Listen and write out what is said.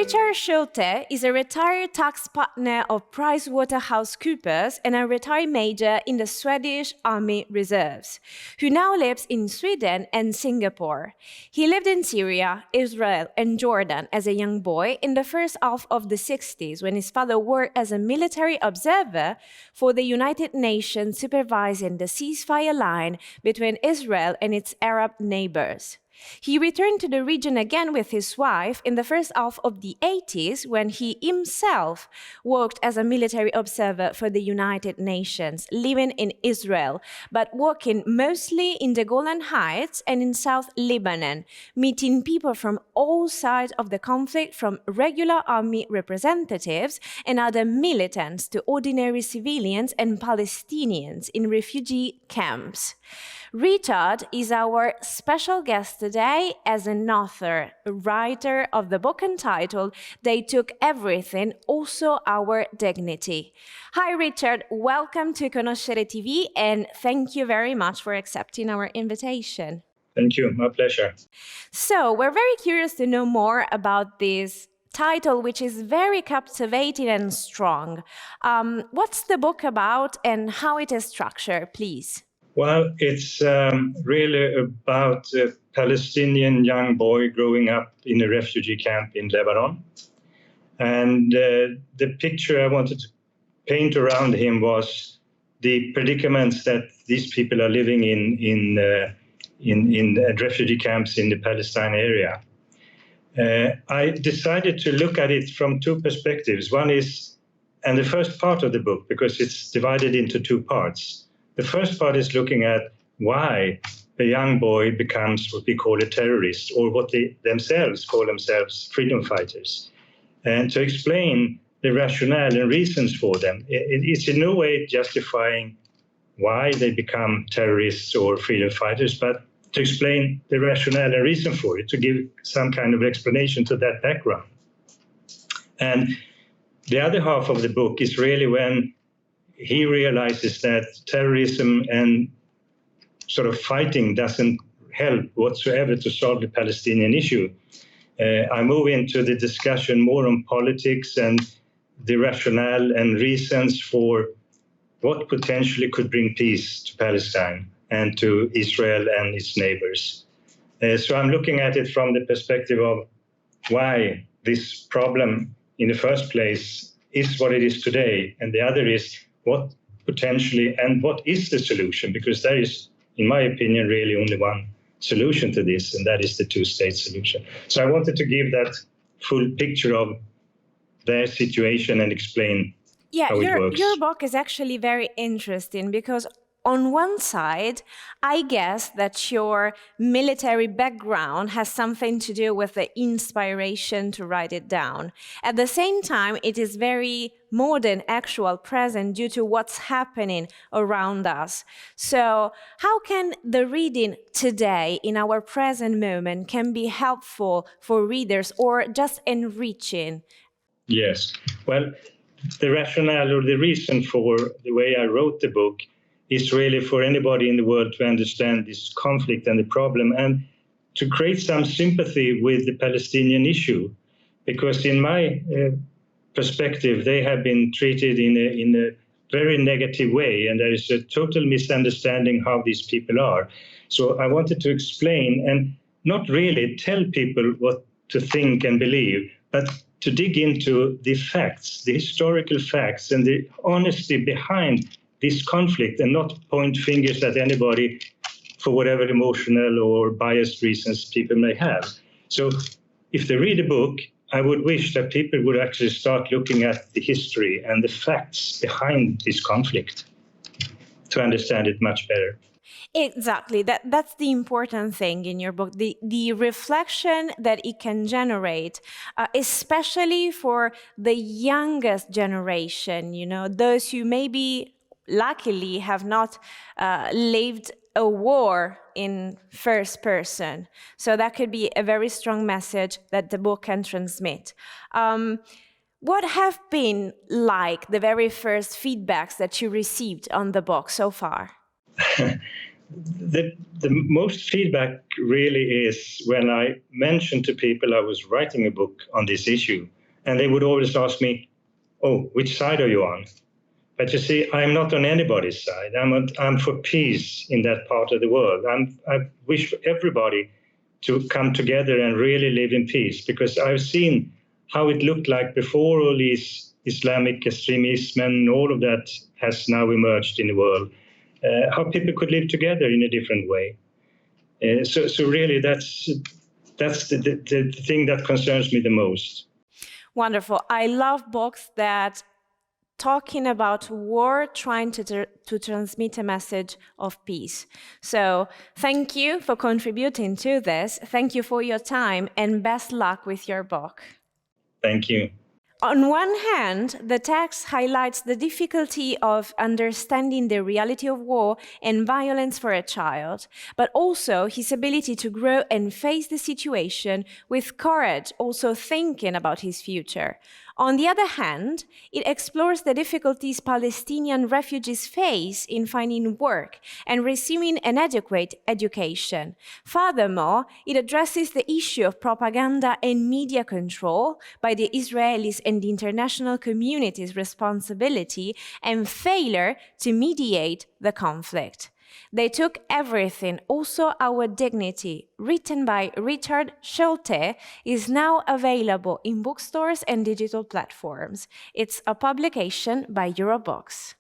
Richard Schulte is a retired tax partner of PricewaterhouseCoopers and a retired major in the Swedish Army Reserves, who now lives in Sweden and Singapore. He lived in Syria, Israel, and Jordan as a young boy in the first half of the 60s when his father worked as a military observer for the United Nations supervising the ceasefire line between Israel and its Arab neighbors. He returned to the region again with his wife in the first half of the 80s when he himself worked as a military observer for the United Nations, living in Israel, but working mostly in the Golan Heights and in South Lebanon, meeting people from all sides of the conflict, from regular army representatives and other militants to ordinary civilians and Palestinians in refugee camps. Richard is our special guest today as an author, a writer of the book entitled They Took Everything, Also Our Dignity. Hi Richard, welcome to Conoscere TV and thank you very much for accepting our invitation. Thank you, my pleasure. So, we're very curious to know more about this title, which is very captivating and strong. What's the book about and how it is structured, please? Well, it's really about a Palestinian young boy growing up in a refugee camp in Lebanon. And the picture I wanted to paint around him was the predicaments that these people are living in refugee camps in the Palestine area. I decided to look at it from two perspectives. One is, and the first part of the book, because it's divided into two parts. The first part is looking at why a young boy becomes what we call a terrorist, or what they themselves call themselves freedom fighters, and to explain the rationale and reasons for them. It's in no way justifying why they become terrorists or freedom fighters, but to explain the rationale and reason for it, to give some kind of explanation to that background. And the other half of the book is really when he realizes that terrorism and sort of fighting doesn't help whatsoever to solve the Palestinian issue. I move into the discussion more on politics and the rationale and reasons for what potentially could bring peace to Palestine and to Israel and its neighbors. So I'm looking at it from the perspective of why this problem in the first place is what it is today, and the other is what potentially and what is the solution, because there is, in my opinion, really only one solution to this, and that is the two-state solution. So I wanted to give that full picture of their situation and explain how it works. Your book is actually very interesting because on one side, I guess that your military background has something to do with the inspiration to write it down. At the same time, it is very modern, actual, present due to what's happening around us. So how can the reading today in our present moment can be helpful for readers or just enriching? Yes. Well, the rationale or the reason for the way I wrote the book is really for anybody in the world to understand this conflict and the problem and to create some sympathy with the Palestinian issue. Because in my perspective, they have been treated in a very negative way, and there is a total misunderstanding how these people are. So I wanted to explain and not really tell people what to think and believe, but to dig into the facts, the historical facts, and the honesty behind this conflict, and not point fingers at anybody for whatever emotional or biased reasons people may have. So if they read a book, I would wish that people would actually start looking at the history and the facts behind this conflict to understand it much better. Exactly. That's the important thing in your book, the reflection that it can generate, especially for the youngest generation, those who maybe luckily have not lived a war in first person. So that could be a very strong message that the book can transmit. What have been like the very first feedbacks that you received on the book so far? the most feedback really is when I mentioned to people I was writing a book on this issue, and they would always ask me, "Oh, which side are you on?" But you see, I'm not on anybody's side. I'm for peace in that part of the world. I wish for everybody to come together and really live in peace, because I've seen how it looked like before all these Islamic extremism and all of that has now emerged in the world. How people could live together in a different way. So really, that's the thing that concerns me the most. Wonderful. I love books that talking about war, trying to transmit a message of peace. So thank you for contributing to this. Thank you for your time, and best luck with your book. Thank you. On one hand, the text highlights the difficulty of understanding the reality of war and violence for a child, but also his ability to grow and face the situation with courage, also thinking about his future. On the other hand, it explores the difficulties Palestinian refugees face in finding work and receiving an adequate education. Furthermore, it addresses the issue of propaganda and media control by the Israelis and the international community's responsibility and failure to mediate the conflict. They Took Everything, Also Our Dignity, written by Richard Schulte, is now available in bookstores and digital platforms. It's a publication by Eurobooks.